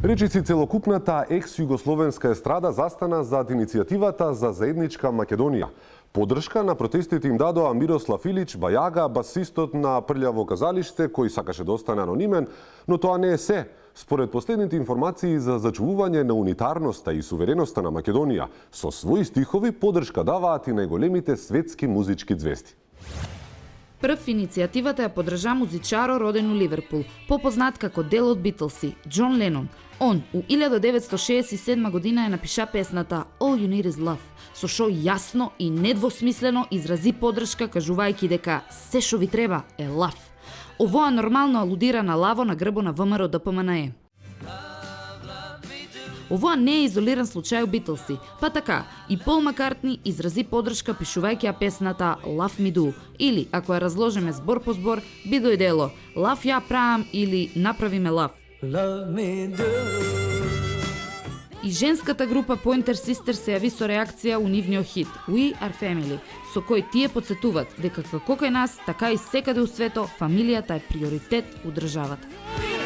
Речиси целокупната екс-југословенска естрада застана зад иницијативата за заедничка Македонија. Подршка на протестите им дадоа Мирослав Илич Бајага, басистот на Прљаво казалиште, кој сакаше да остане анонимен, но тоа не е се. Според последните информации за зачувување на унитарноста и сувереноста на Македонија, со своји стихови подршка даваат и најголемите светски музички звезди. Прв иницијативата ја поддржа музичаро роден у Ливерпул, попознат како дел од Битлси, Џон Ленон. Он у 1967 година ја напиша песната All You Need Is Love, со шо јасно и недвосмислено изрази поддршка кажувајќи дека се што ви треба е лав. Овоа нормално алудира на лаво на грбо на ВМРО ДПМНЕ. Овоа не е изолиран случај у Битлси, па така и Пол Маккартни изрази поддршка пишувајќи ја песната Love Me Do, или ако ја разложиме збор по збор, би дојдело Лав ја правам или Направи ме лав. И женската група Pointer Sisters се јави со реакција у нивниот хит We Are Family, со кој тие потсетуват дека како кај нас, така и секаде у свето, фамилијата е приоритет у државата.